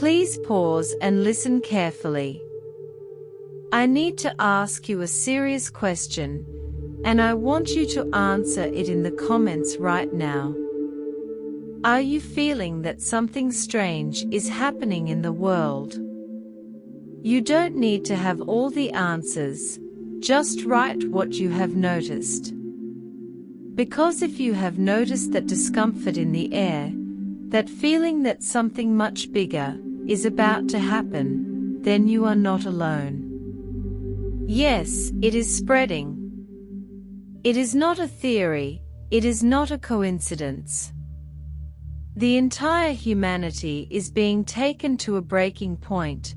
Please pause and listen carefully. I need to ask you a serious question, and I want you to answer it in the comments right now. Are you feeling that something strange is happening in the world? You don't need to have all the answers, just write what you have noticed. Because if you have noticed that discomfort in the air, that feeling that something much bigger is about to happen, then you are not alone. Yes, it is spreading. It is not a theory, it is not a coincidence. The entire humanity is being taken to a breaking point,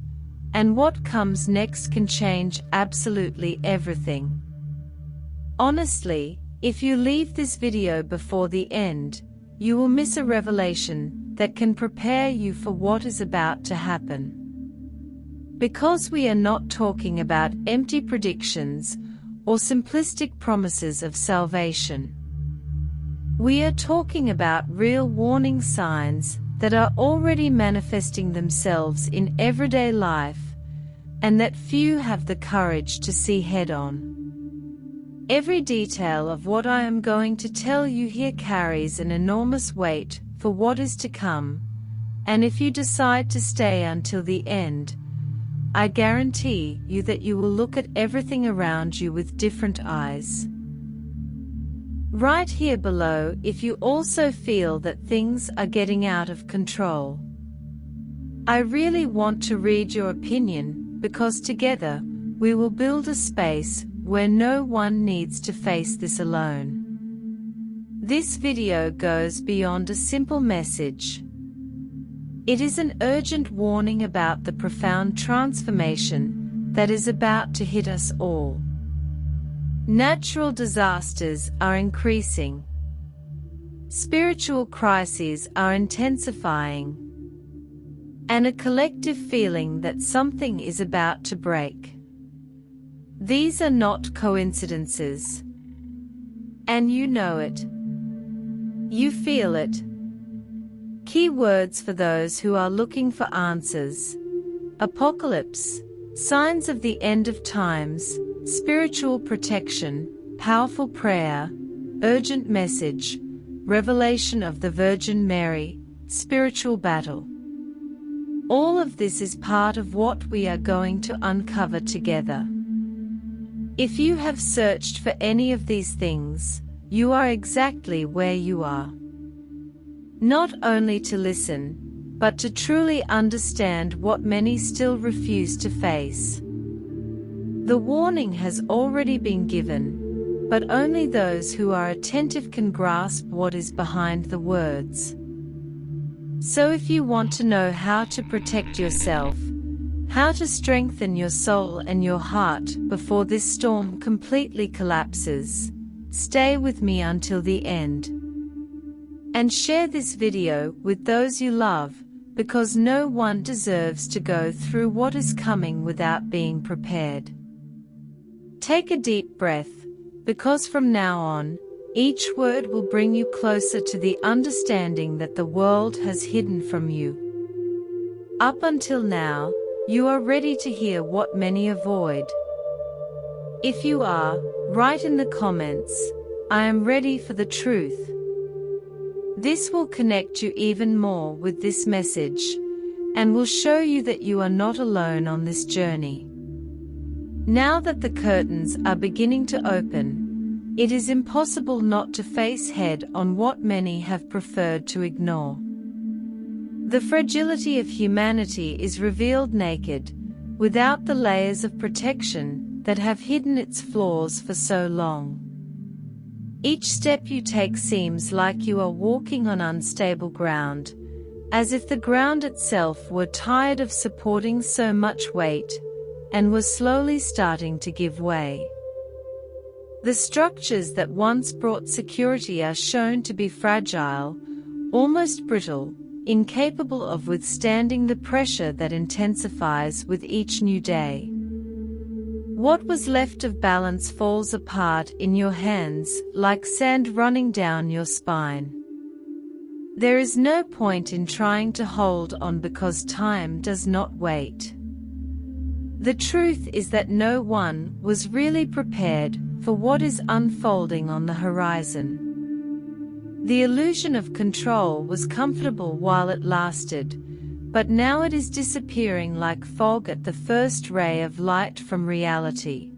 and what comes next can change absolutely everything. Honestly, if you leave this video before the end, you will miss a revelation that can prepare you for what is about to happen. Because we are not talking about empty predictions or simplistic promises of salvation. We are talking about real warning signs that are already manifesting themselves in everyday life, and that few have the courage to see head-on. Every detail of what I am going to tell you here carries an enormous weight for what is to come, and if you decide to stay until the end, I guarantee you that you will look at everything around you with different eyes. Write here below if you also feel that things are getting out of control. I really want to read your opinion, because together, we will build a space where no one needs to face this alone. This video goes beyond a simple message. It is an urgent warning about the profound transformation that is about to hit us all. Natural disasters are increasing. Spiritual crises are intensifying. And a collective feeling that something is about to break. These are not coincidences. And you know it. You feel it. Key words for those who are looking for answers: apocalypse, signs of the end of times, spiritual protection, powerful prayer, urgent message, revelation of the Virgin Mary, spiritual battle. All of this is part of what we are going to uncover together. If you have searched for any of these things, you are exactly where you are. Not only to listen, but to truly understand what many still refuse to face. The warning has already been given, but only those who are attentive can grasp what is behind the words. So if you want to know how to protect yourself, how to strengthen your soul and your heart before this storm completely collapses, stay with me until the end. And share this video with those you love, because no one deserves to go through what is coming without being prepared. Take a deep breath, because from now on, each word will bring you closer to the understanding that the world has hidden from you. Up until now, you are ready to hear what many avoid. If you are, write in the comments, "I am ready for the truth." This will connect you even more with this message, and will show you that you are not alone on this journey. Now that the curtains are beginning to open, it is impossible not to face head-on what many have preferred to ignore. The fragility of humanity is revealed naked, without the layers of protection that have hidden its flaws for so long. Each step you take seems like you are walking on unstable ground, as if the ground itself were tired of supporting so much weight, and was slowly starting to give way. The structures that once brought security are shown to be fragile, almost brittle, incapable of withstanding the pressure that intensifies with each new day. What was left of balance falls apart in your hands, like sand running down your spine. There is no point in trying to hold on because time does not wait. The truth is that no one was really prepared for what is unfolding on the horizon. The illusion of control was comfortable while it lasted, but now it is disappearing like fog at the first ray of light from reality.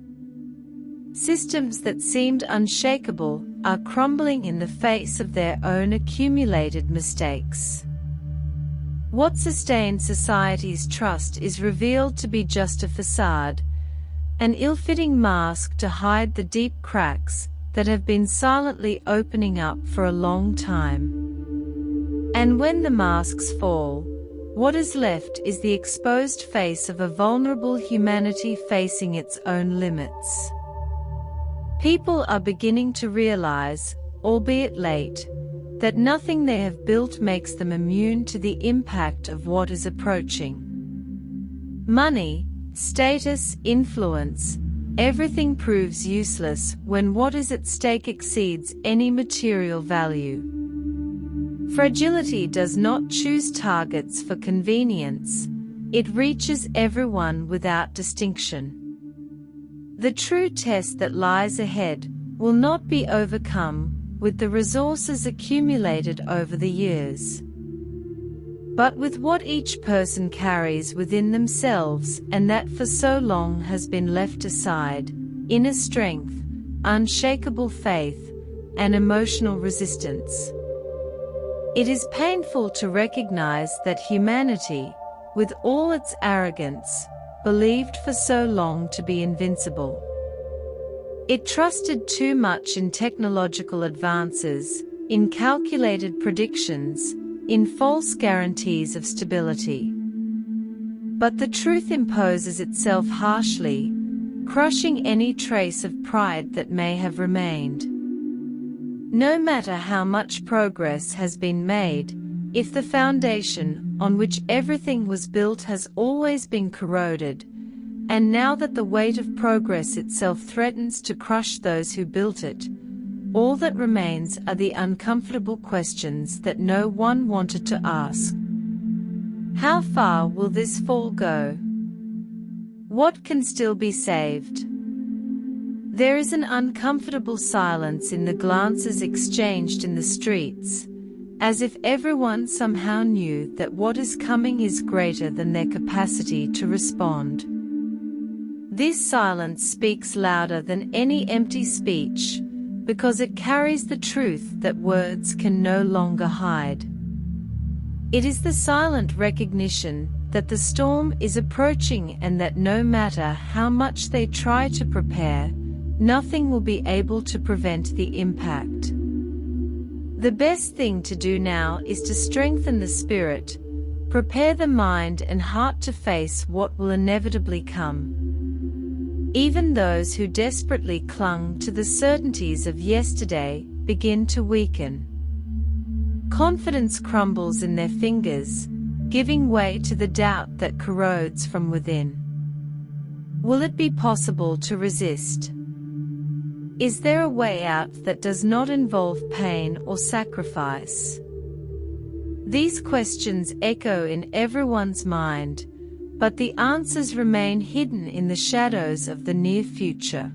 Systems that seemed unshakable are crumbling in the face of their own accumulated mistakes. What sustained society's trust is revealed to be just a facade, an ill-fitting mask to hide the deep cracks that have been silently opening up for a long time. And when the masks fall, what is left is the exposed face of a vulnerable humanity facing its own limits. People are beginning to realize, albeit late, that nothing they have built makes them immune to the impact of what is approaching. Money, status, influence, everything proves useless when what is at stake exceeds any material value. Fragility does not choose targets for convenience, it reaches everyone without distinction. The true test that lies ahead will not be overcome with the resources accumulated over the years, but with what each person carries within themselves and that for so long has been left aside: inner strength, unshakable faith, and emotional resistance. It is painful to recognize that humanity, with all its arrogance, believed for so long to be invincible. It trusted too much in technological advances, in calculated predictions, in false guarantees of stability. But the truth imposes itself harshly, crushing any trace of pride that may have remained. No matter how much progress has been made, if the foundation on which everything was built has always been corroded, and now that the weight of progress itself threatens to crush those who built it, all that remains are the uncomfortable questions that no one wanted to ask. How far will this fall go? What can still be saved? There is an uncomfortable silence in the glances exchanged in the streets, as if everyone somehow knew that what is coming is greater than their capacity to respond. This silence speaks louder than any empty speech, because it carries the truth that words can no longer hide. It is the silent recognition that the storm is approaching and that no matter how much they try to prepare, nothing will be able to prevent the impact. The best thing to do now is to strengthen the spirit, prepare the mind and heart to face what will inevitably come. Even those who desperately clung to the certainties of yesterday begin to weaken. Confidence crumbles in their fingers, giving way to the doubt that corrodes from within. Will it be possible to resist? Is there a way out that does not involve pain or sacrifice? These questions echo in everyone's mind, but the answers remain hidden in the shadows of the near future.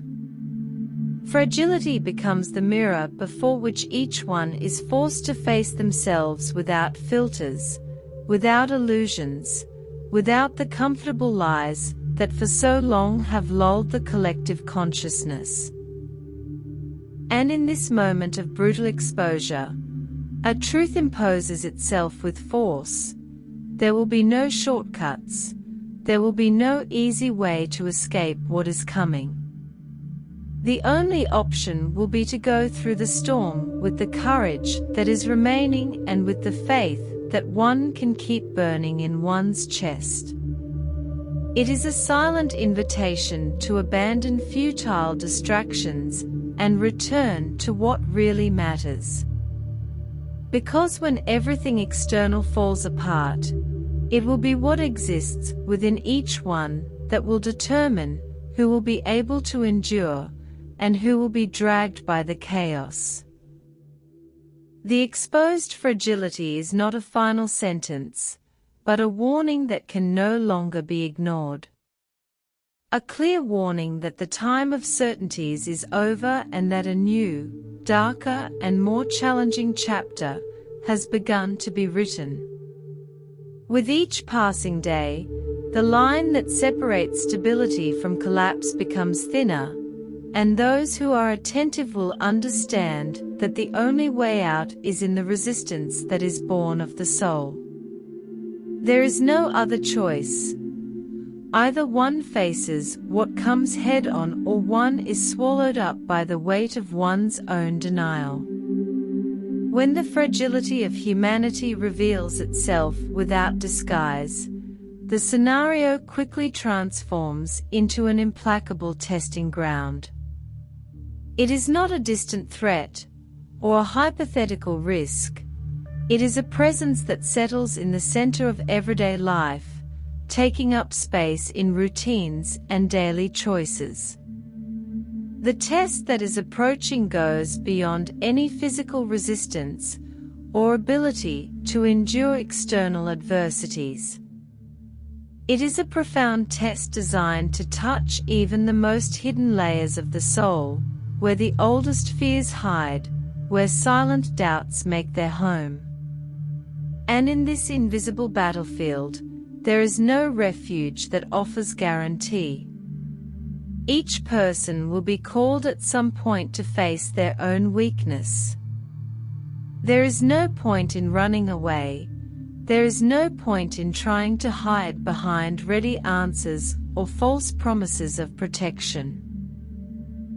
Fragility becomes the mirror before which each one is forced to face themselves without filters, without illusions, without the comfortable lies that for so long have lulled the collective consciousness. And in this moment of brutal exposure, a truth imposes itself with force. There will be no shortcuts. There will be no easy way to escape what is coming. The only option will be to go through the storm with the courage that is remaining and with the faith that one can keep burning in one's chest. It is a silent invitation to abandon futile distractions and return to what really matters. Because when everything external falls apart, it will be what exists within each one that will determine who will be able to endure and who will be dragged by the chaos. The exposed fragility is not a final sentence, but a warning that can no longer be ignored. A clear warning that the time of certainties is over and that a new, darker and more challenging chapter has begun to be written. With each passing day, the line that separates stability from collapse becomes thinner, and those who are attentive will understand that the only way out is in the resistance that is born of the soul. There is no other choice. Either one faces what comes head-on, or one is swallowed up by the weight of one's own denial. When the fragility of humanity reveals itself without disguise, the scenario quickly transforms into an implacable testing ground. It is not a distant threat, or a hypothetical risk. It is a presence that settles in the center of everyday life, taking up space in routines and daily choices. The test that is approaching goes beyond any physical resistance or ability to endure external adversities. It is a profound test designed to touch even the most hidden layers of the soul, where the oldest fears hide, where silent doubts make their home. And in this invisible battlefield, there is no refuge that offers guarantee. Each person will be called at some point to face their own weakness. There is no point in running away. There is no point in trying to hide behind ready answers or false promises of protection.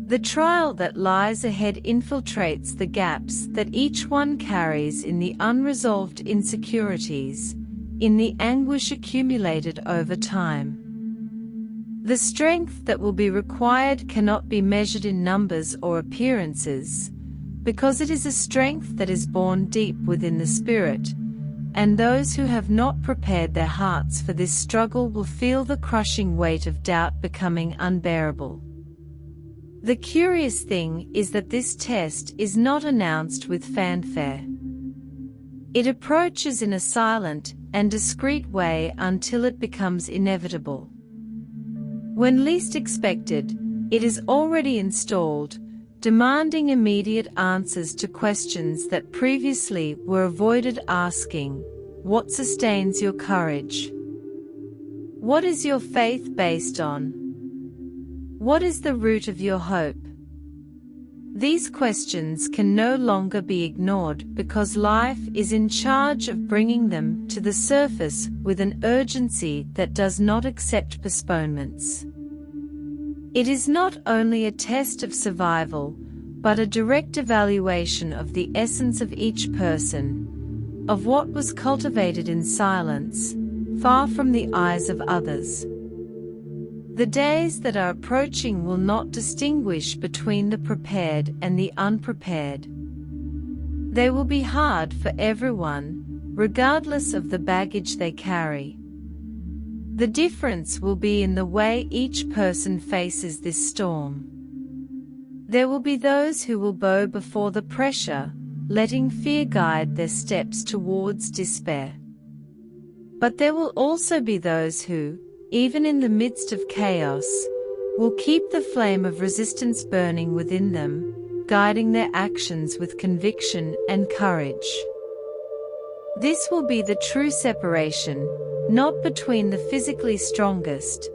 The trial that lies ahead infiltrates the gaps that each one carries in the unresolved insecurities, in the anguish accumulated over time. The strength that will be required cannot be measured in numbers or appearances, because it is a strength that is born deep within the spirit, and those who have not prepared their hearts for this struggle will feel the crushing weight of doubt becoming unbearable. The curious thing is that this test is not announced with fanfare. It approaches in a silent and discreet way until it becomes inevitable. When least expected, it is already installed, demanding immediate answers to questions that previously were avoided asking. What sustains your courage? What is your faith based on? What is the root of your hope? These questions can no longer be ignored because life is in charge of bringing them to the surface with an urgency that does not accept postponements. It is not only a test of survival, but a direct evaluation of the essence of each person, of what was cultivated in silence, far from the eyes of others. The days that are approaching will not distinguish between the prepared and the unprepared. They will be hard for everyone, regardless of the baggage they carry. The difference will be in the way each person faces this storm. There will be those who will bow before the pressure, letting fear guide their steps towards despair. But there will also be those who, even in the midst of chaos, will keep the flame of resistance burning within them, guiding their actions with conviction and courage. This will be the true separation, not between the physically strongest,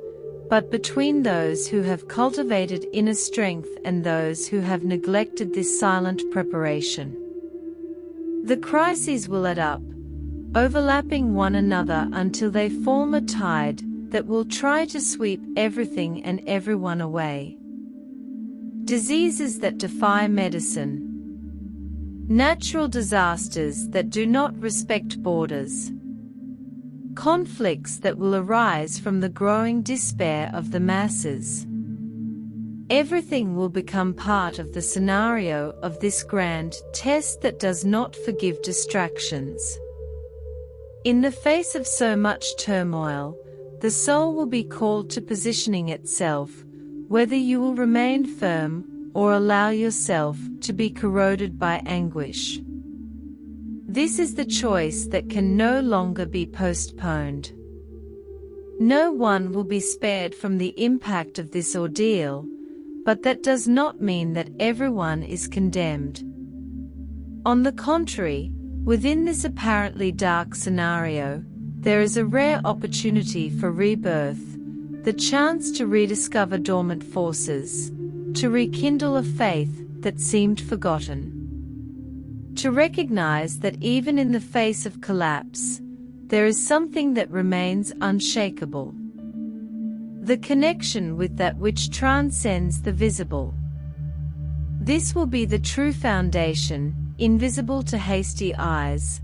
but between those who have cultivated inner strength and those who have neglected this silent preparation. The crises will add up, overlapping one another until they form a tide that will try to sweep everything and everyone away. Diseases that defy medicine. Natural disasters that do not respect borders. Conflicts that will arise from the growing despair of the masses. Everything will become part of the scenario of this grand test that does not forgive distractions. In the face of so much turmoil, the soul will be called to positioning itself, whether you will remain firm or allow yourself to be corroded by anguish. This is the choice that can no longer be postponed. No one will be spared from the impact of this ordeal, but that does not mean that everyone is condemned. On the contrary, within this apparently dark scenario, there is a rare opportunity for rebirth, the chance to rediscover dormant forces, to rekindle a faith that seemed forgotten. To recognize that even in the face of collapse, there is something that remains unshakable. The connection with that which transcends the visible. This will be the true foundation, invisible to hasty eyes,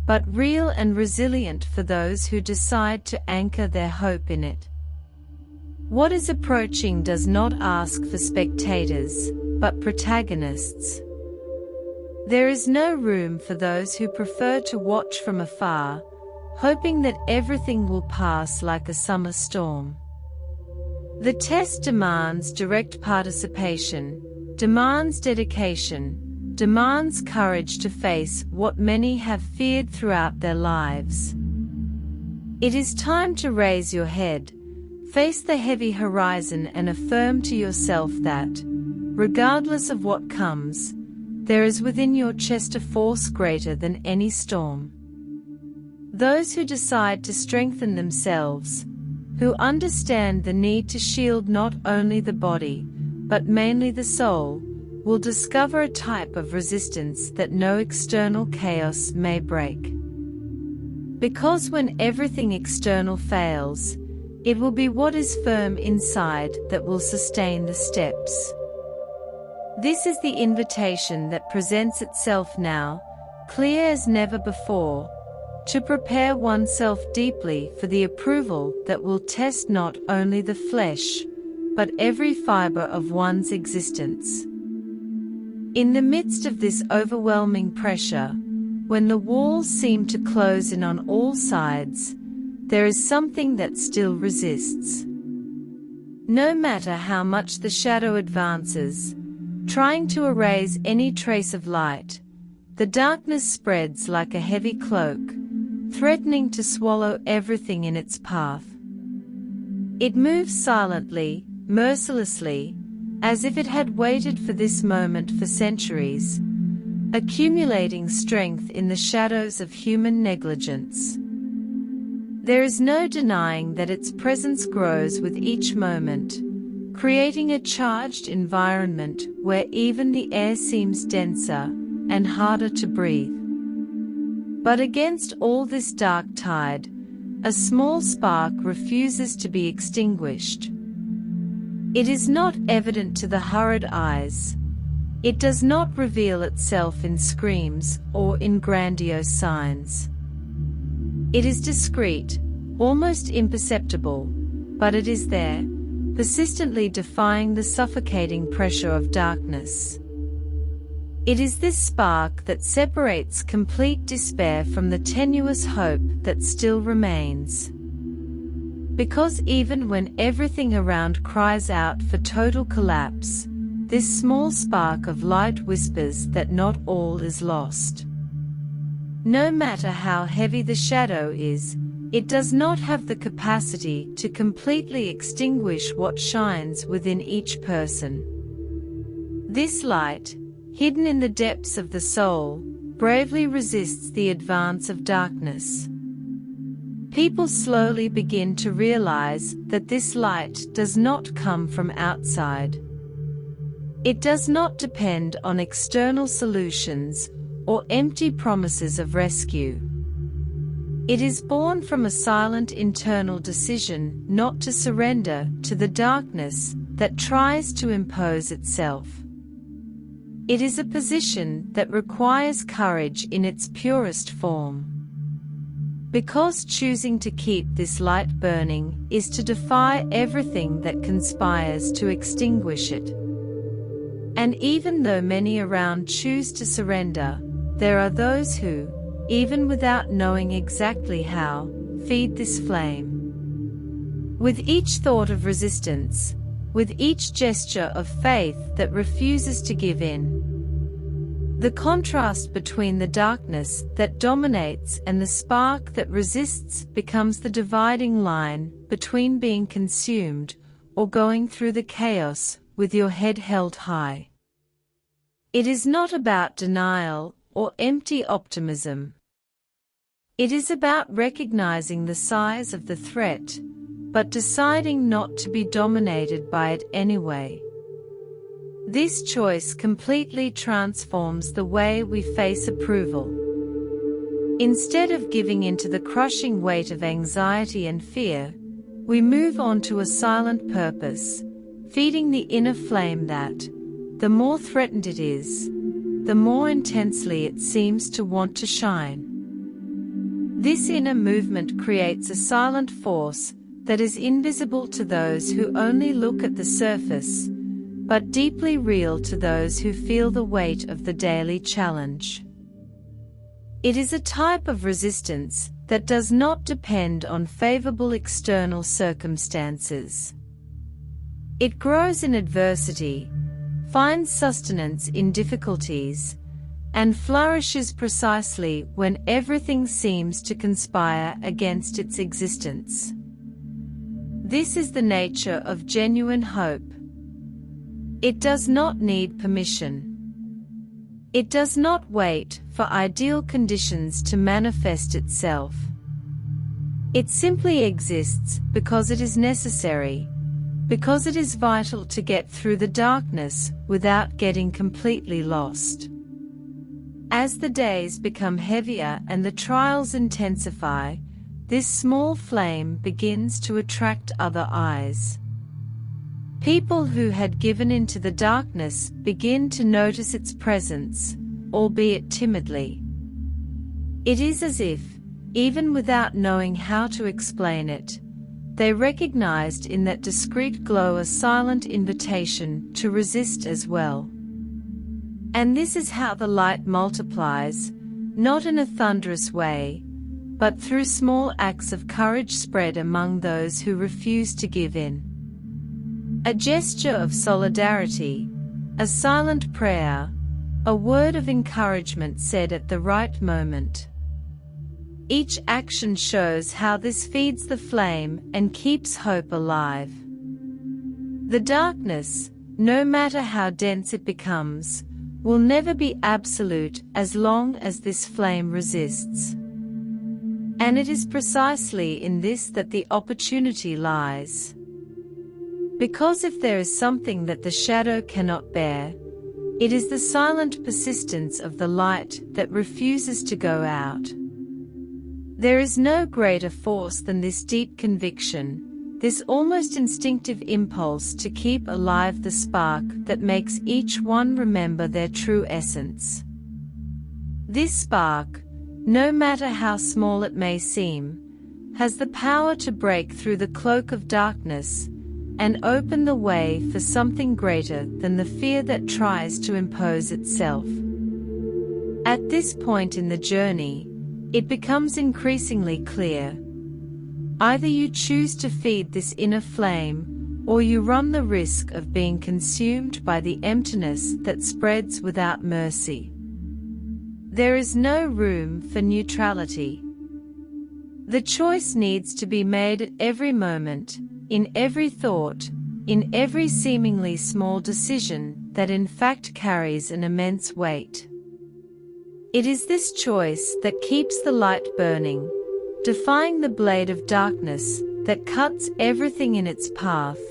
but real and resilient for those who decide to anchor their hope in it. What is approaching does not ask for spectators, but protagonists. There is no room for those who prefer to watch from afar, hoping that everything will pass like a summer storm. The test demands direct participation, demands dedication, demands courage to face what many have feared throughout their lives. It is time to raise your head, face the heavy horizon and affirm to yourself that, regardless of what comes, there is within your chest a force greater than any storm. Those who decide to strengthen themselves, who understand the need to shield not only the body, but mainly the soul, will discover a type of resistance that no external chaos may break. Because when everything external fails, it will be what is firm inside that will sustain the steps. This is the invitation that presents itself now, clear as never before, to prepare oneself deeply for the approval that will test not only the flesh, but every fiber of one's existence. In the midst of this overwhelming pressure, when the walls seem to close in on all sides, there is something that still resists. No matter how much the shadow advances, trying to erase any trace of light, the darkness spreads like a heavy cloak, threatening to swallow everything in its path. It moves silently, mercilessly, as if it had waited for this moment for centuries, accumulating strength in the shadows of human negligence. There is no denying that its presence grows with each moment, creating a charged environment where even the air seems denser and harder to breathe. But against all this dark tide, a small spark refuses to be extinguished. It is not evident to the hurried eyes. It does not reveal itself in screams or in grandiose signs. It is discreet, almost imperceptible, but it is there, persistently defying the suffocating pressure of darkness. It is this spark that separates complete despair from the tenuous hope that still remains. Because even when everything around cries out for total collapse, this small spark of light whispers that not all is lost. No matter how heavy the shadow is, it does not have the capacity to completely extinguish what shines within each person. This light, hidden in the depths of the soul, bravely resists the advance of darkness. People slowly begin to realize that this light does not come from outside. It does not depend on external solutions or empty promises of rescue. It is born from a silent internal decision not to surrender to the darkness that tries to impose itself. It is a position that requires courage in its purest form. Because choosing to keep this light burning is to defy everything that conspires to extinguish it. And even though many around choose to surrender, there are those who, even without knowing exactly how, feed this flame. With each thought of resistance, with each gesture of faith that refuses to give in, The contrast between the darkness that dominates and the spark that resists becomes the dividing line between being consumed or going through the chaos with your head held high. It is not about denial or empty optimism. It is about recognizing the size of the threat, but deciding not to be dominated by it anyway. This choice completely transforms the way we face approval. Instead of giving in to the crushing weight of anxiety and fear, we move on to a silent purpose, feeding the inner flame that, the more threatened it is, the more intensely it seems to want to shine. This inner movement creates a silent force that is invisible to those who only look at the surface, but deeply real to those who feel the weight of the daily challenge. It is a type of resistance that does not depend on favorable external circumstances. It grows in adversity, finds sustenance in difficulties, and flourishes precisely when everything seems to conspire against its existence. This is the nature of genuine hope. It does not need permission. It does not wait for ideal conditions to manifest itself. It simply exists because it is necessary, because it is vital to get through the darkness without getting completely lost. As the days become heavier and the trials intensify, this small flame begins to attract other eyes. People who had given into the darkness begin to notice its presence, albeit timidly. It is as if, even without knowing how to explain it, they recognized in that discreet glow a silent invitation to resist as well. And this is how the light multiplies, not in a thunderous way, but through small acts of courage spread among those who refuse to give in. A gesture of solidarity, a silent prayer, a word of encouragement said at the right moment. Each action shows how this feeds the flame and keeps hope alive. The darkness, no matter how dense it becomes, will never be absolute as long as this flame resists. And it is precisely in this that the opportunity lies. Because if there is something that the shadow cannot bear, it is the silent persistence of the light that refuses to go out. There is no greater force than this deep conviction, this almost instinctive impulse to keep alive the spark that makes each one remember their true essence. This spark, no matter how small it may seem, has the power to break through the cloak of darkness and open the way for something greater than the fear that tries to impose itself. At this point in the journey, it becomes increasingly clear. Either you choose to feed this inner flame, or you run the risk of being consumed by the emptiness that spreads without mercy. There is no room for neutrality. The choice needs to be made at every moment, in every thought, in every seemingly small decision that in fact carries an immense weight. It is this choice that keeps the light burning, defying the blade of darkness that cuts everything in its path,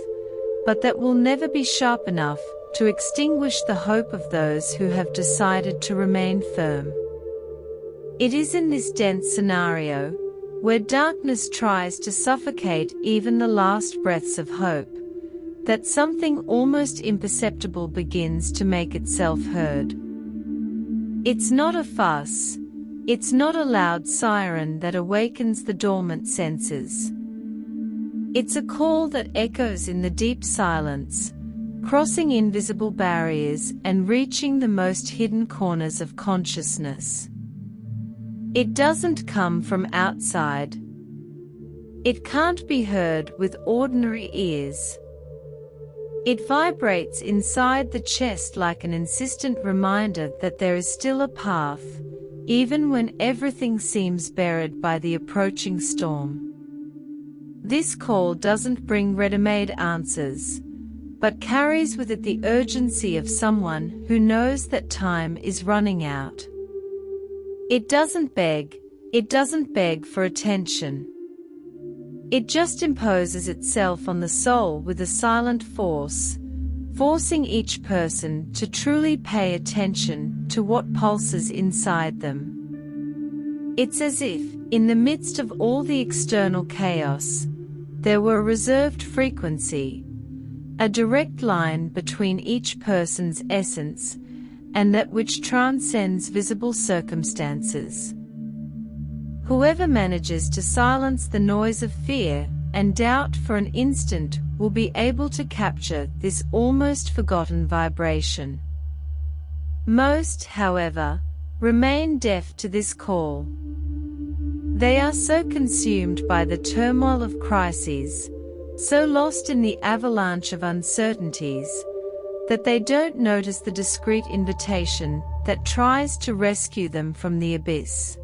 but that will never be sharp enough to extinguish the hope of those who have decided to remain firm. It is in this dense scenario, where darkness tries to suffocate even the last breaths of hope, that something almost imperceptible begins to make itself heard. It's not a fuss, it's not a loud siren that awakens the dormant senses. It's a call that echoes in the deep silence, crossing invisible barriers and reaching the most hidden corners of consciousness. It doesn't come from outside. It can't be heard with ordinary ears. It vibrates inside the chest like an insistent reminder that there is still a path, even when everything seems buried by the approaching storm. This call doesn't bring ready-made answers, but carries with it the urgency of someone who knows that time is running out. It doesn't beg for attention. It just imposes itself on the soul with a silent force, forcing each person to truly pay attention to what pulses inside them. It's as if, in the midst of all the external chaos, there were a reserved frequency, a direct line between each person's essence and that which transcends visible circumstances. Whoever manages to silence the noise of fear and doubt for an instant will be able to capture this almost forgotten vibration. Most, however, remain deaf to this call. They are so consumed by the turmoil of crises, so lost in the avalanche of uncertainties, that they don't notice the discreet invitation that tries to rescue them from the abyss.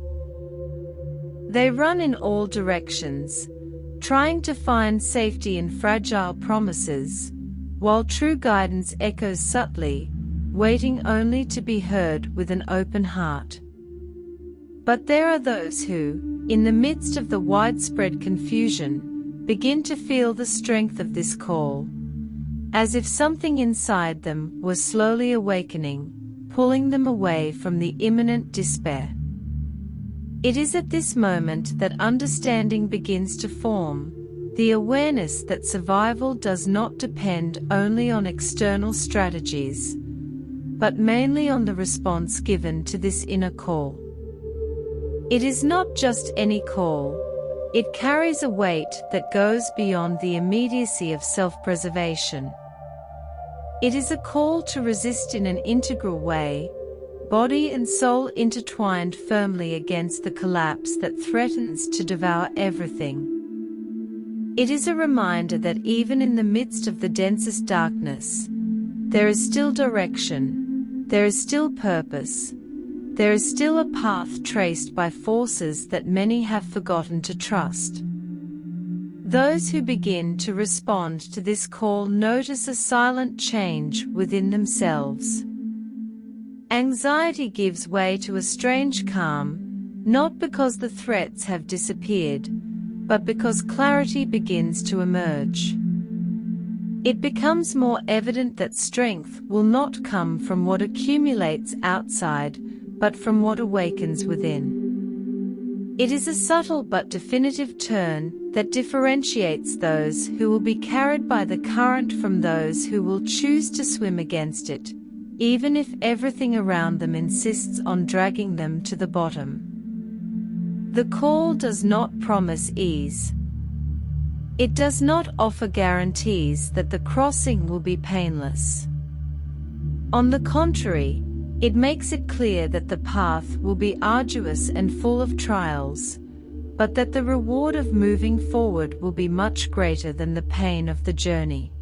They run in all directions, trying to find safety in fragile promises, while true guidance echoes subtly, waiting only to be heard with an open heart. But there are those who, in the midst of the widespread confusion, begin to feel the strength of this call, as if something inside them was slowly awakening, pulling them away from the imminent despair. It is at this moment that understanding begins to form, the awareness that survival does not depend only on external strategies, but mainly on the response given to this inner call. It is not just any call, it carries a weight that goes beyond the immediacy of self-preservation. It is a call to resist in an integral way, body and soul intertwined firmly against the collapse that threatens to devour everything. It is a reminder that even in the midst of the densest darkness, there is still direction, there is still purpose, there is still a path traced by forces that many have forgotten to trust. Those who begin to respond to this call notice a silent change within themselves. Anxiety gives way to a strange calm, not because the threats have disappeared, but because clarity begins to emerge. It becomes more evident that strength will not come from what accumulates outside, but from what awakens within. It is a subtle but definitive turn that differentiates those who will be carried by the current from those who will choose to swim against it, even if everything around them insists on dragging them to the bottom. The call does not promise ease. It does not offer guarantees that the crossing will be painless. On the contrary, it makes it clear that the path will be arduous and full of trials, but that the reward of moving forward will be much greater than the pain of the journey.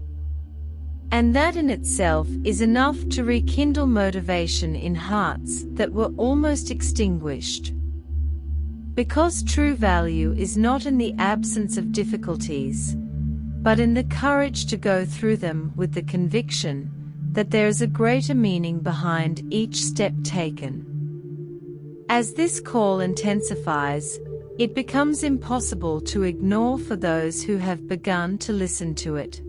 And that in itself is enough to rekindle motivation in hearts that were almost extinguished. Because true value is not in the absence of difficulties, but in the courage to go through them with the conviction that there is a greater meaning behind each step taken. As this call intensifies, it becomes impossible to ignore for those who have begun to listen to it.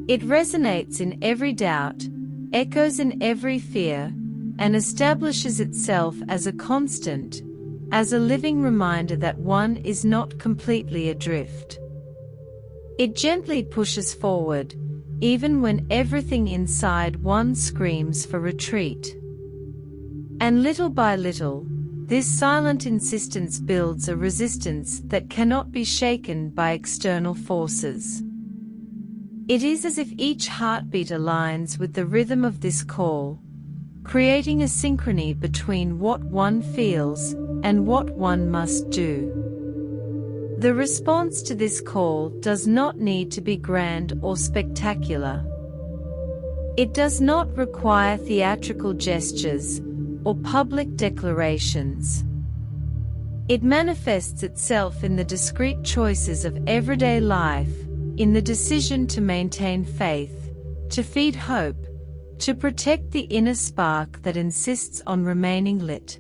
It resonates in every doubt, echoes in every fear, and establishes itself as a constant, as a living reminder that one is not completely adrift. It gently pushes forward, even when everything inside one screams for retreat. And little by little, this silent insistence builds a resistance that cannot be shaken by external forces. It is as if each heartbeat aligns with the rhythm of this call, creating a synchrony between what one feels and what one must do. The response to this call does not need to be grand or spectacular. It does not require theatrical gestures or public declarations. It manifests itself in the discrete choices of everyday life, in the decision to maintain faith, to feed hope, to protect the inner spark that insists on remaining lit.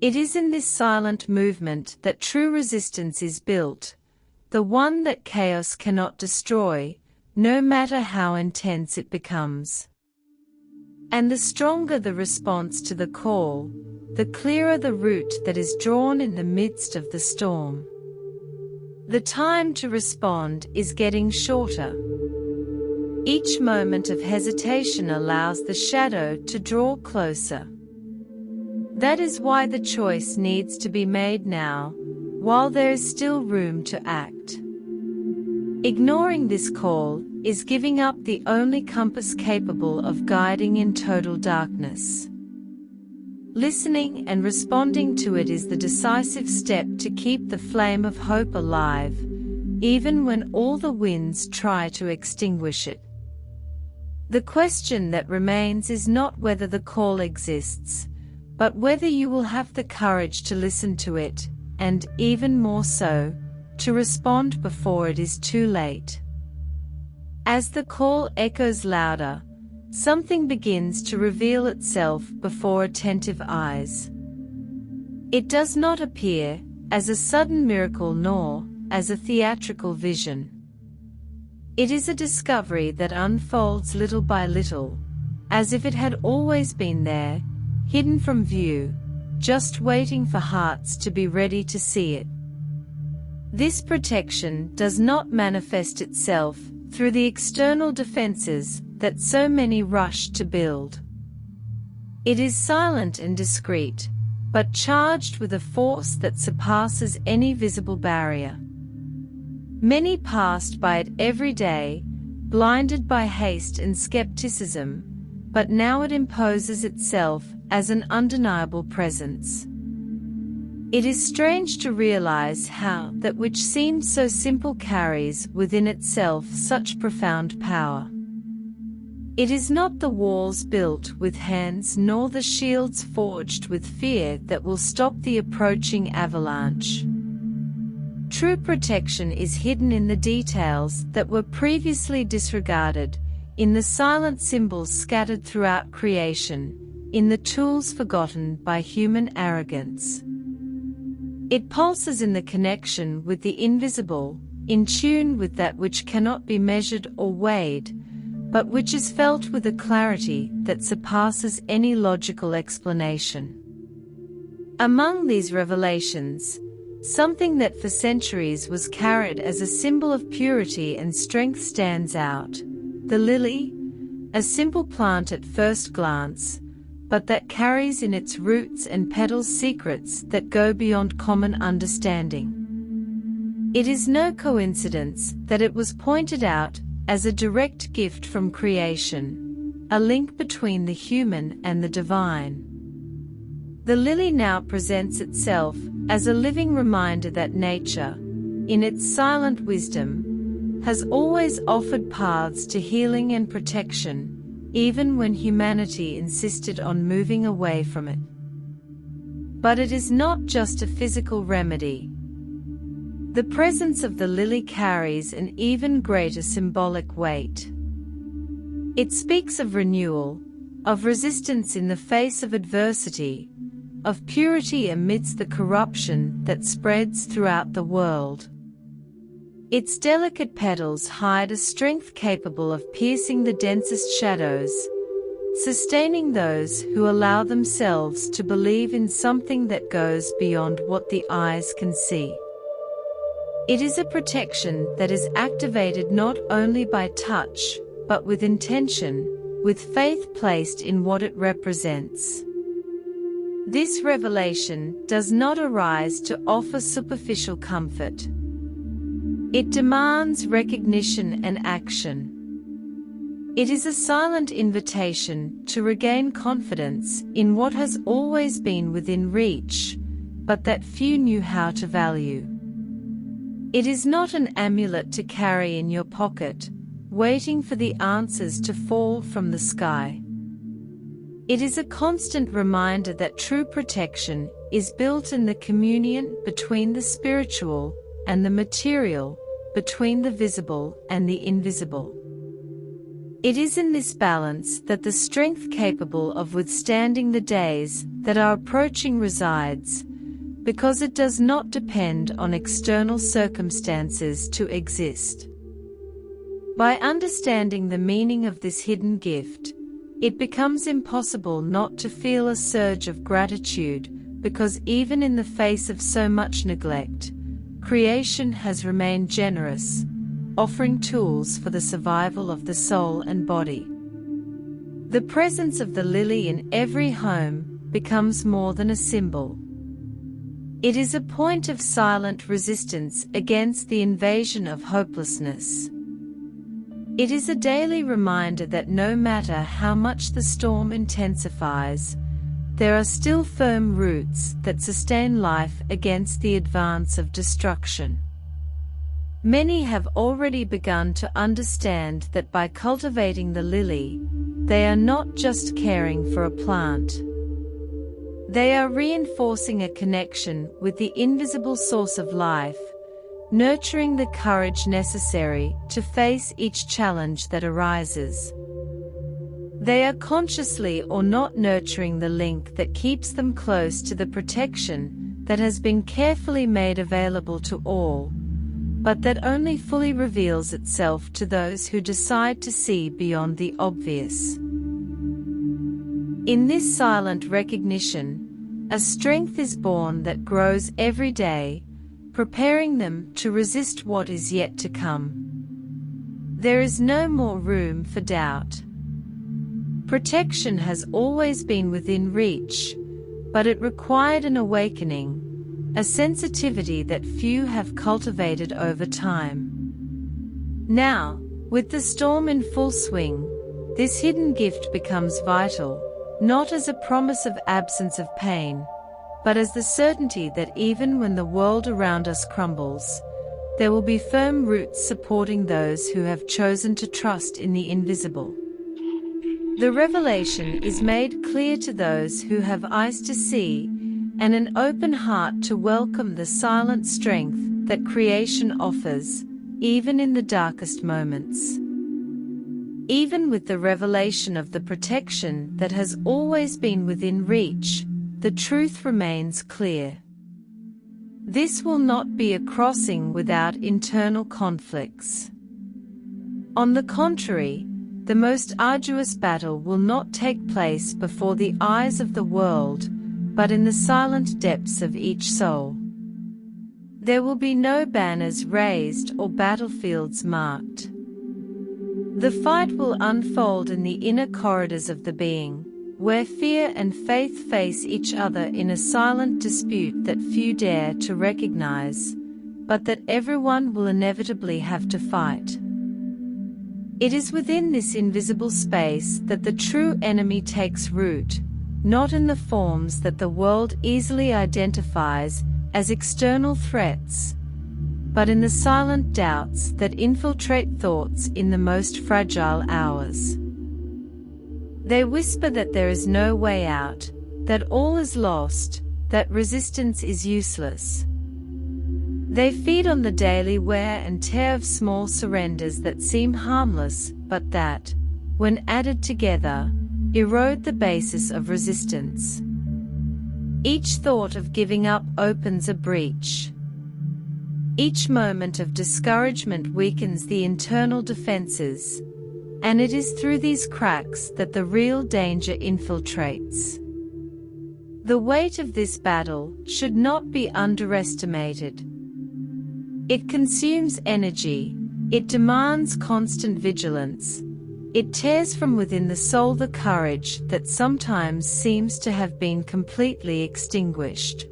It is in this silent movement that true resistance is built, the one that chaos cannot destroy, no matter how intense it becomes. And the stronger the response to the call, the clearer the route that is drawn in the midst of the storm. The time to respond is getting shorter. Each moment of hesitation allows the shadow to draw closer. That is why the choice needs to be made now, while there is still room to act. Ignoring this call is giving up the only compass capable of guiding in total darkness. Listening and responding to it is the decisive step to keep the flame of hope alive, even when all the winds try to extinguish it. The question that remains is not whether the call exists, but whether you will have the courage to listen to it, and, even more so, to respond before it is too late. As the call echoes louder, something begins to reveal itself before attentive eyes. It does not appear as a sudden miracle nor as a theatrical vision. It is a discovery that unfolds little by little, as if it had always been there, hidden from view, just waiting for hearts to be ready to see it. This protection does not manifest itself through the external defenses that so many rush to build. It is silent and discreet, but charged with a force that surpasses any visible barrier. Many passed by it every day, blinded by haste and skepticism, but now it imposes itself as an undeniable presence. It is strange to realize how that which seems so simple carries within itself such profound power. It is not the walls built with hands nor the shields forged with fear that will stop the approaching avalanche. True protection is hidden in the details that were previously disregarded, in the silent symbols scattered throughout creation, in the tools forgotten by human arrogance. It pulses in the connection with the invisible, in tune with that which cannot be measured or weighed, but which is felt with a clarity that surpasses any logical explanation. Among these revelations, something that for centuries was carried as a symbol of purity and strength stands out: the lily, a simple plant at first glance, but that carries in its roots and petals secrets that go beyond common understanding. It is no coincidence that it was pointed out as a direct gift from creation, a link between the human and the divine. The lily now presents itself as a living reminder that nature, in its silent wisdom, has always offered paths to healing and protection, even when humanity insisted on moving away from it. But it is not just a physical remedy. The presence of the lily carries an even greater symbolic weight. It speaks of renewal, of resistance in the face of adversity, of purity amidst the corruption that spreads throughout the world. Its delicate petals hide a strength capable of piercing the densest shadows, sustaining those who allow themselves to believe in something that goes beyond what the eyes can see. It is a protection that is activated not only by touch, but with intention, with faith placed in what it represents. This revelation does not arise to offer superficial comfort. It demands recognition and action. It is a silent invitation to regain confidence in what has always been within reach, but that few knew how to value. It is not an amulet to carry in your pocket, waiting for the answers to fall from the sky. It is a constant reminder that true protection is built in the communion between the spiritual and the material, between the visible and the invisible. It is in this balance that the strength capable of withstanding the days that are approaching resides, because it does not depend on external circumstances to exist. By understanding the meaning of this hidden gift, it becomes impossible not to feel a surge of gratitude, because even in the face of so much neglect, creation has remained generous, offering tools for the survival of the soul and body. The presence of the lily in every home becomes more than a symbol. It is a point of silent resistance against the invasion of hopelessness. It is a daily reminder that no matter how much the storm intensifies, there are still firm roots that sustain life against the advance of destruction. Many have already begun to understand that by cultivating the lily, they are not just caring for a plant. They are reinforcing a connection with the invisible source of life, nurturing the courage necessary to face each challenge that arises. They are consciously or not nurturing the link that keeps them close to the protection that has been carefully made available to all, but that only fully reveals itself to those who decide to see beyond the obvious. In this silent recognition, a strength is born that grows every day, preparing them to resist what is yet to come. There is no more room for doubt. Protection has always been within reach, but it required an awakening, a sensitivity that few have cultivated over time. Now, with the storm in full swing, this hidden gift becomes vital, not as a promise of absence of pain, but as the certainty that even when the world around us crumbles, there will be firm roots supporting those who have chosen to trust in the invisible. The revelation is made clear to those who have eyes to see and an open heart to welcome the silent strength that creation offers, even in the darkest moments. Even with the revelation of the protection that has always been within reach, the truth remains clear. This will not be a crossing without internal conflicts. On the contrary, the most arduous battle will not take place before the eyes of the world, but in the silent depths of each soul. There will be no banners raised or battlefields marked. The fight will unfold in the inner corridors of the being, where fear and faith face each other in a silent dispute that few dare to recognize, but that everyone will inevitably have to fight. It is within this invisible space that the true enemy takes root, not in the forms that the world easily identifies as external threats, but in the silent doubts that infiltrate thoughts in the most fragile hours. They whisper that there is no way out, that all is lost, that resistance is useless. They feed on the daily wear and tear of small surrenders that seem harmless, but that, when added together, erode the basis of resistance. Each thought of giving up opens a breach. Each moment of discouragement weakens the internal defenses, and it is through these cracks that the real danger infiltrates. The weight of this battle should not be underestimated. It consumes energy, it demands constant vigilance, it tears from within the soul the courage that sometimes seems to have been completely extinguished.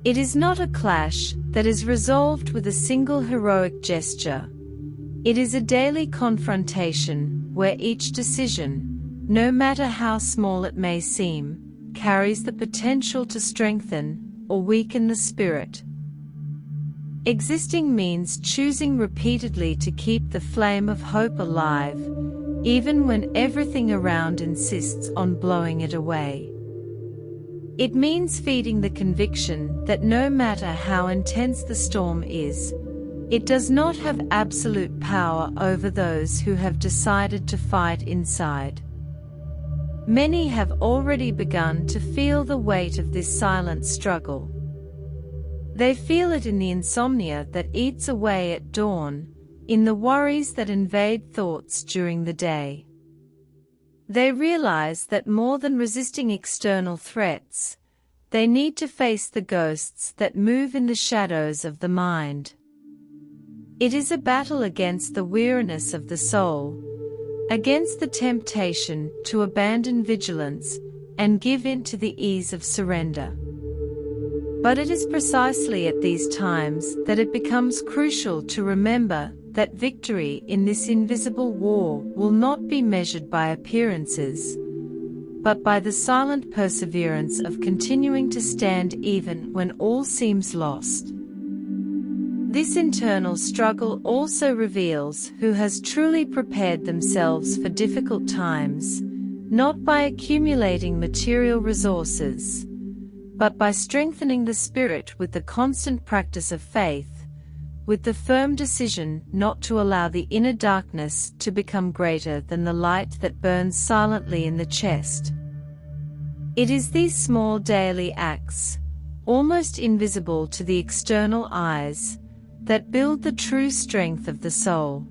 It is not a clash that is resolved with a single heroic gesture. It is a daily confrontation where each decision, no matter how small it may seem, carries the potential to strengthen or weaken the spirit. Existing means choosing repeatedly to keep the flame of hope alive, even when everything around insists on blowing it away. It means feeding the conviction that no matter how intense the storm is, it does not have absolute power over those who have decided to fight inside. Many have already begun to feel the weight of this silent struggle. They feel it in the insomnia that eats away at dawn, in the worries that invade thoughts during the day. They realize that more than resisting external threats, they need to face the ghosts that move in the shadows of the mind. It is a battle against the weariness of the soul, against the temptation to abandon vigilance and give in to the ease of surrender. But it is precisely at these times that it becomes crucial to remember that victory in this invisible war will not be measured by appearances, but by the silent perseverance of continuing to stand even when all seems lost. This internal struggle also reveals who has truly prepared themselves for difficult times, not by accumulating material resources, but by strengthening the spirit with the constant practice of faith, with the firm decision not to allow the inner darkness to become greater than the light that burns silently in the chest. It is these small daily acts, almost invisible to the external eyes, that build the true strength of the soul.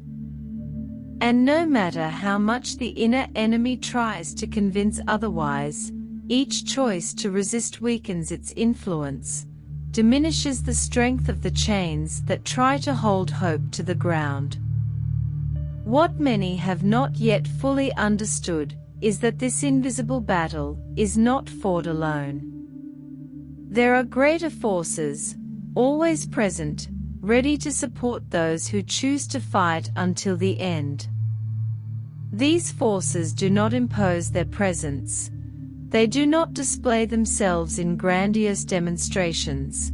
And no matter how much the inner enemy tries to convince otherwise, each choice to resist weakens its influence, diminishes the strength of the chains that try to hold hope to the ground. What many have not yet fully understood is that this invisible battle is not fought alone. There are greater forces, always present, ready to support those who choose to fight until the end. These forces do not impose their presence. They do not display themselves in grandiose demonstrations,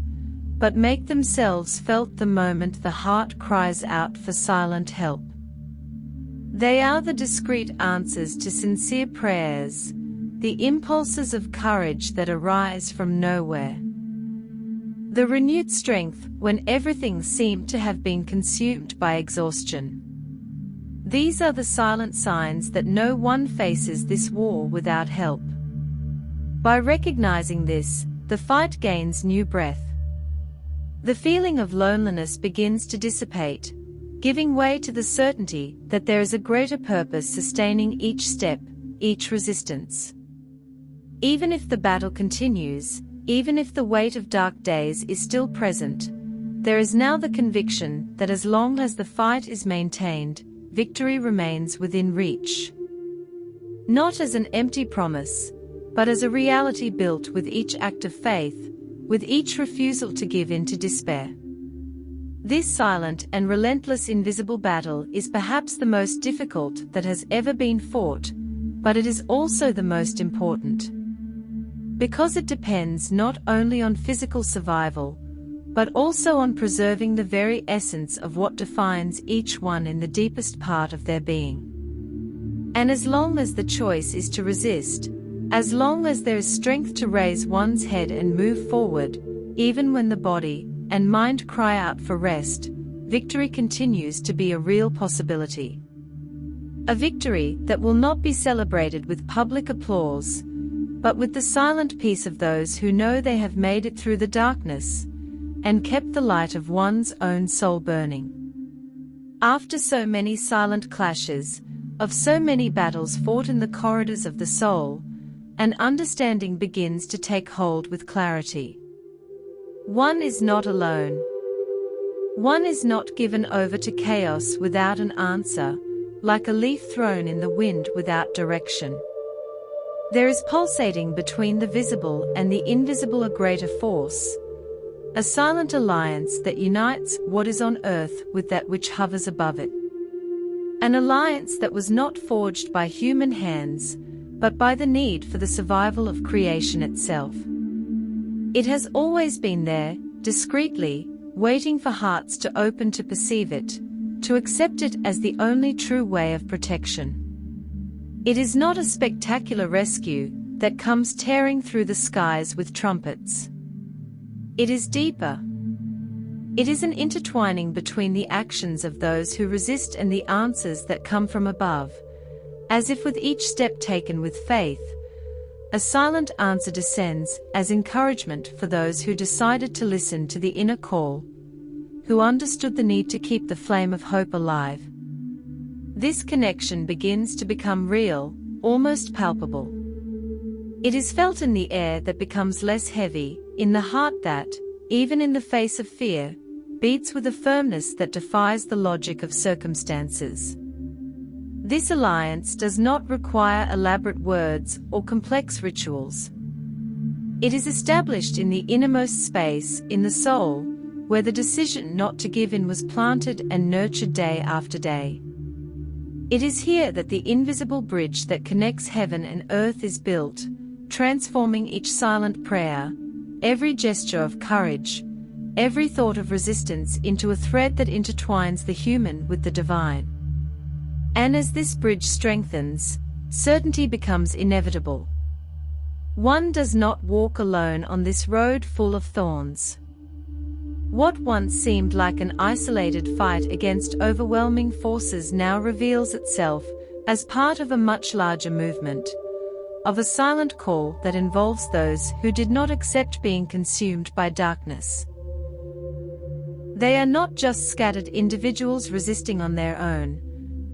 but make themselves felt the moment the heart cries out for silent help. They are the discreet answers to sincere prayers, the impulses of courage that arise from nowhere. The renewed strength when everything seemed to have been consumed by exhaustion. These are the silent signs that no one faces this war without help. By recognizing this, the fight gains new breath. The feeling of loneliness begins to dissipate, giving way to the certainty that there is a greater purpose sustaining each step, each resistance. Even if the battle continues, even if the weight of dark days is still present, there is now the conviction that as long as the fight is maintained, victory remains within reach. Not as an empty promise, but as a reality built with each act of faith, with each refusal to give in to despair. This silent and relentless invisible battle is perhaps the most difficult that has ever been fought, but it is also the most important. Because it depends not only on physical survival, but also on preserving the very essence of what defines each one in the deepest part of their being. And as long as the choice is to resist, as long as there is strength to raise one's head and move forward, even when the body and mind cry out for rest, victory continues to be a real possibility. A victory that will not be celebrated with public applause, but with the silent peace of those who know they have made it through the darkness, and kept the light of one's own soul burning. After so many silent clashes, of so many battles fought in the corridors of the soul, an understanding begins to take hold with clarity. One is not alone. One is not given over to chaos without an answer, like a leaf thrown in the wind without direction. There is pulsating between the visible and the invisible a greater force, a silent alliance that unites what is on earth with that which hovers above it. An alliance that was not forged by human hands, but by the need for the survival of creation itself. It has always been there, discreetly, waiting for hearts to open to perceive it, to accept it as the only true way of protection. It is not a spectacular rescue that comes tearing through the skies with trumpets. It is deeper. It is an intertwining between the actions of those who resist and the answers that come from above, as if with each step taken with faith, a silent answer descends as encouragement for those who decided to listen to the inner call, who understood the need to keep the flame of hope alive. This connection begins to become real, almost palpable. It is felt in the air that becomes less heavy, in the heart that, even in the face of fear, beats with a firmness that defies the logic of circumstances. This alliance does not require elaborate words or complex rituals. It is established in the innermost space, in the soul, where the decision not to give in was planted and nurtured day after day. It is here that the invisible bridge that connects heaven and earth is built, transforming each silent prayer, every gesture of courage, every thought of resistance into a thread that intertwines the human with the divine. And as this bridge strengthens, certainty becomes inevitable. One does not walk alone on this road full of thorns. What once seemed like an isolated fight against overwhelming forces now reveals itself as part of a much larger movement, of a silent call that involves those who did not accept being consumed by darkness. They are not just scattered individuals resisting on their own.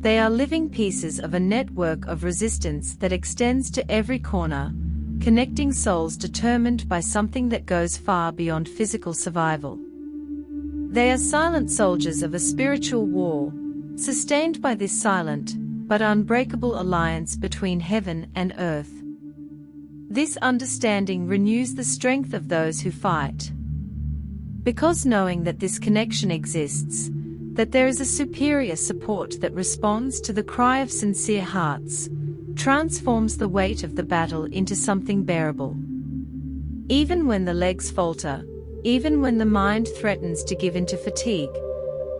They are living pieces of a network of resistance that extends to every corner, connecting souls determined by something that goes far beyond physical survival. They are silent soldiers of a spiritual war, sustained by this silent, but unbreakable alliance between heaven and earth. This understanding renews the strength of those who fight. Because knowing that this connection exists, that there is a superior support that responds to the cry of sincere hearts, transforms the weight of the battle into something bearable. Even when the legs falter, even when the mind threatens to give in to fatigue,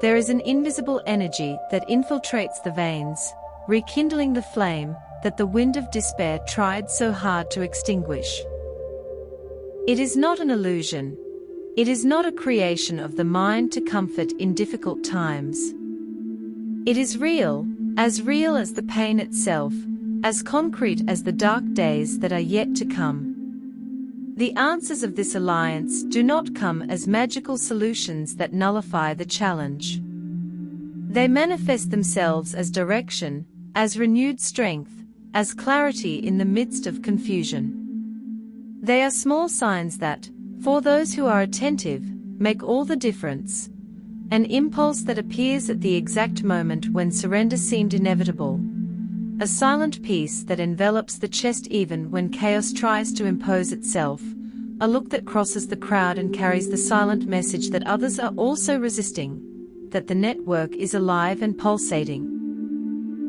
there is an invisible energy that infiltrates the veins, rekindling the flame that the wind of despair tried so hard to extinguish. It is not an illusion. It is not a creation of the mind to comfort in difficult times. It is real as the pain itself, as concrete as the dark days that are yet to come. The answers of this alliance do not come as magical solutions that nullify the challenge. They manifest themselves as direction, as renewed strength, as clarity in the midst of confusion. They are small signs that, for those who are attentive, make all the difference. An impulse that appears at the exact moment when surrender seemed inevitable. A silent peace that envelops the chest even when chaos tries to impose itself. A look that crosses the crowd and carries the silent message that others are also resisting, that the network is alive and pulsating.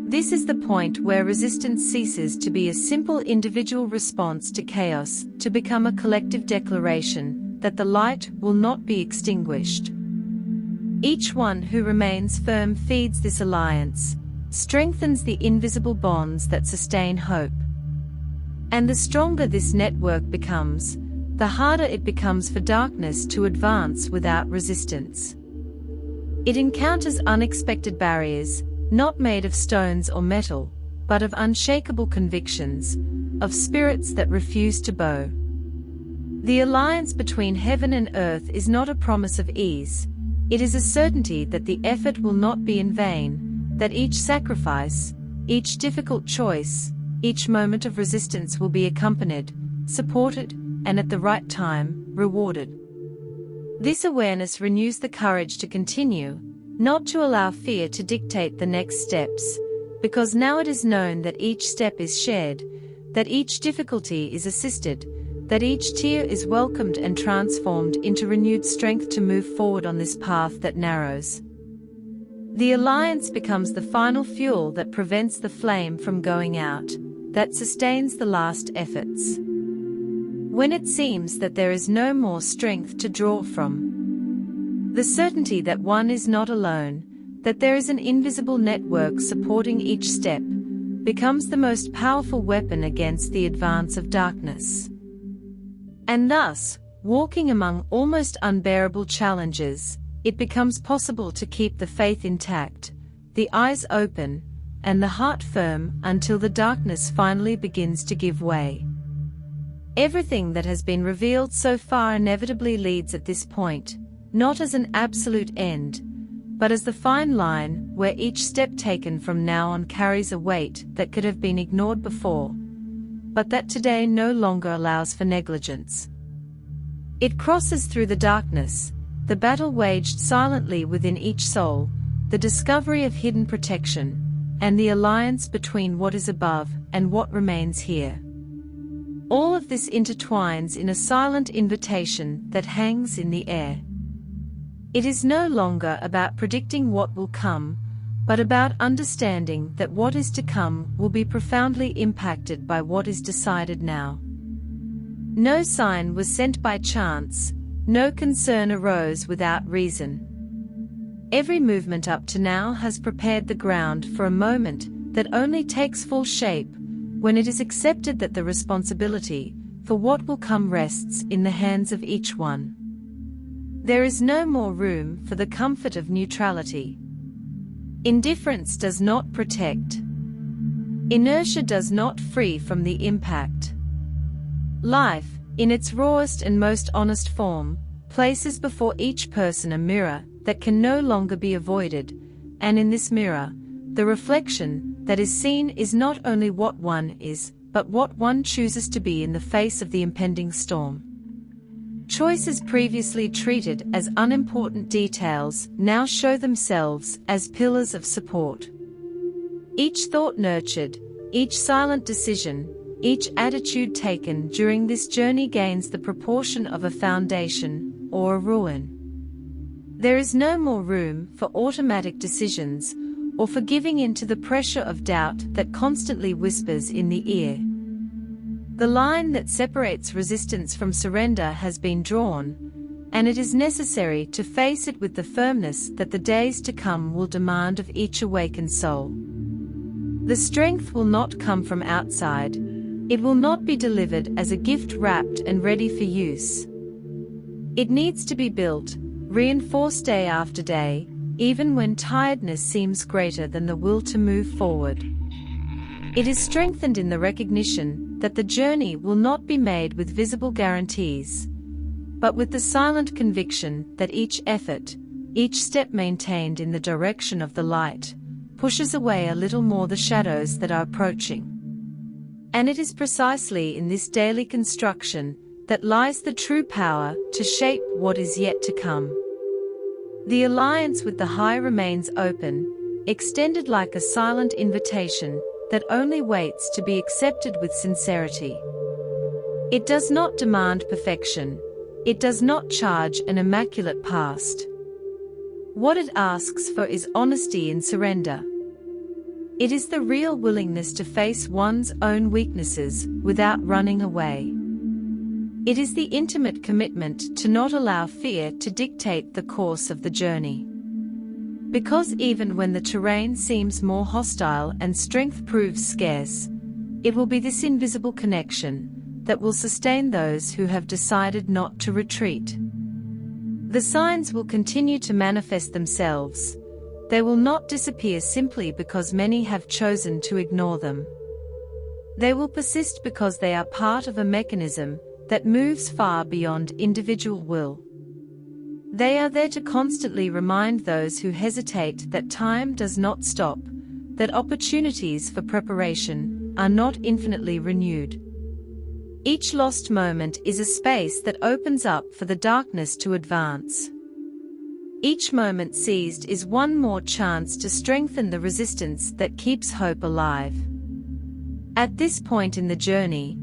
This is the point where resistance ceases to be a simple individual response to chaos, to become a collective declaration that the light will not be extinguished. Each one who remains firm feeds this alliance, strengthens the invisible bonds that sustain hope. And the stronger this network becomes, the harder it becomes for darkness to advance without resistance. It encounters unexpected barriers, not made of stones or metal, but of unshakable convictions, of spirits that refuse to bow. The alliance between heaven and earth is not a promise of ease. It is a certainty that the effort will not be in vain, that each sacrifice, each difficult choice, each moment of resistance will be accompanied, supported, and at the right time, rewarded. This awareness renews the courage to continue, not to allow fear to dictate the next steps, because now it is known that each step is shared, that each difficulty is assisted, that each tear is welcomed and transformed into renewed strength to move forward on this path that narrows. The alliance becomes the final fuel that prevents the flame from going out, that sustains the last efforts. When it seems that there is no more strength to draw from, The certainty that one is not alone, that there is an invisible network supporting each step, becomes the most powerful weapon against the advance of darkness. And thus, walking among almost unbearable challenges, it becomes possible to keep the faith intact, the eyes open, and the heart firm until the darkness finally begins to give way. Everything that has been revealed so far inevitably leads at this point, not as an absolute end, but as the fine line where each step taken from now on carries a weight that could have been ignored before, but that today no longer allows for negligence. It crosses through the darkness, the battle waged silently within each soul, the discovery of hidden protection, and the alliance between what is above and what remains here. All of this intertwines in a silent invitation that hangs in the air. It is no longer about predicting what will come, but about understanding that what is to come will be profoundly impacted by what is decided now. No sign was sent by chance, no concern arose without reason. Every movement up to now has prepared the ground for a moment that only takes full shape when it is accepted that the responsibility for what will come rests in the hands of each one. There is no more room for the comfort of neutrality. Indifference does not protect. Inertia does not free from the impact. Life, in its rawest and most honest form, places before each person a mirror that can no longer be avoided, and in this mirror, the reflection that is seen is not only what one is, but what one chooses to be in the face of the impending storm. Choices previously treated as unimportant details now show themselves as pillars of support. Each thought nurtured, each silent decision, each attitude taken during this journey gains the proportion of a foundation or a ruin. There is no more room for automatic decisions or for giving in to the pressure of doubt that constantly whispers in the ear. The line that separates resistance from surrender has been drawn, and it is necessary to face it with the firmness that the days to come will demand of each awakened soul. The strength will not come from outside. It will not be delivered as a gift wrapped and ready for use. It needs to be built, reinforced day after day, even when tiredness seems greater than the will to move forward. It is strengthened in the recognition that the journey will not be made with visible guarantees, but with the silent conviction that each effort, each step maintained in the direction of the light, pushes away a little more the shadows that are approaching. And it is precisely in this daily construction that lies the true power to shape what is yet to come. The alliance with the high remains open, extended like a silent invitation that only waits to be accepted with sincerity. It does not demand perfection. It does not charge an immaculate past. What it asks for is honesty in surrender. It is the real willingness to face one's own weaknesses without running away. It is the intimate commitment to not allow fear to dictate the course of the journey. Because even when the terrain seems more hostile and strength proves scarce, it will be this invisible connection that will sustain those who have decided not to retreat. The signs will continue to manifest themselves. They will not disappear simply because many have chosen to ignore them. They will persist because they are part of a mechanism that moves far beyond individual will. They are there to constantly remind those who hesitate that time does not stop, that opportunities for preparation are not infinitely renewed. Each lost moment is a space that opens up for the darkness to advance. Each moment seized is one more chance to strengthen the resistance that keeps hope alive. At this point in the journey,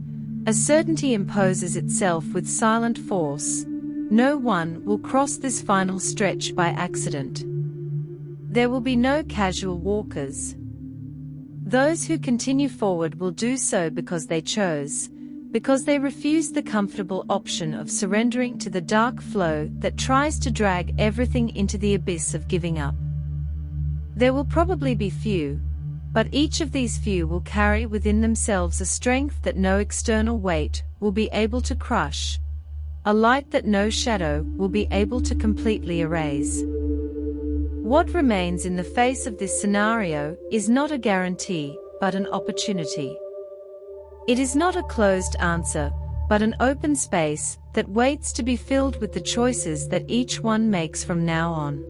a certainty imposes itself with silent force. No one will cross this final stretch by accident. There will be no casual walkers. Those who continue forward will do so because they chose, because they refuse the comfortable option of surrendering to the dark flow that tries to drag everything into the abyss of giving up. There will probably be few, but each of these few will carry within themselves a strength that no external weight will be able to crush, a light that no shadow will be able to completely erase. What remains in the face of this scenario is not a guarantee, but an opportunity. It is not a closed answer, but an open space that waits to be filled with the choices that each one makes from now on.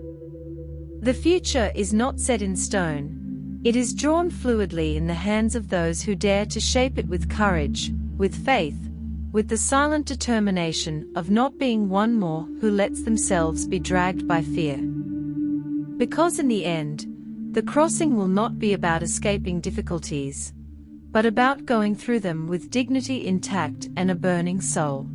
The future is not set in stone. It is drawn fluidly in the hands of those who dare to shape it with courage, with faith, with the silent determination of not being one more who lets themselves be dragged by fear. Because in the end, the crossing will not be about escaping difficulties, but about going through them with dignity intact and a burning soul.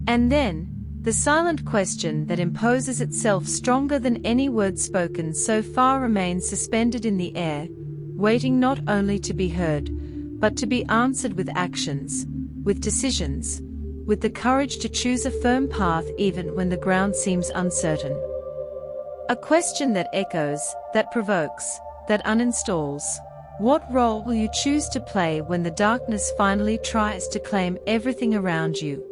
And then, the silent question that imposes itself stronger than any word spoken so far remains suspended in the air, waiting not only to be heard, but to be answered with actions, with decisions, with the courage to choose a firm path even when the ground seems uncertain. A question that echoes, that provokes, that uninstalls. What role will you choose to play when the darkness finally tries to claim everything around you?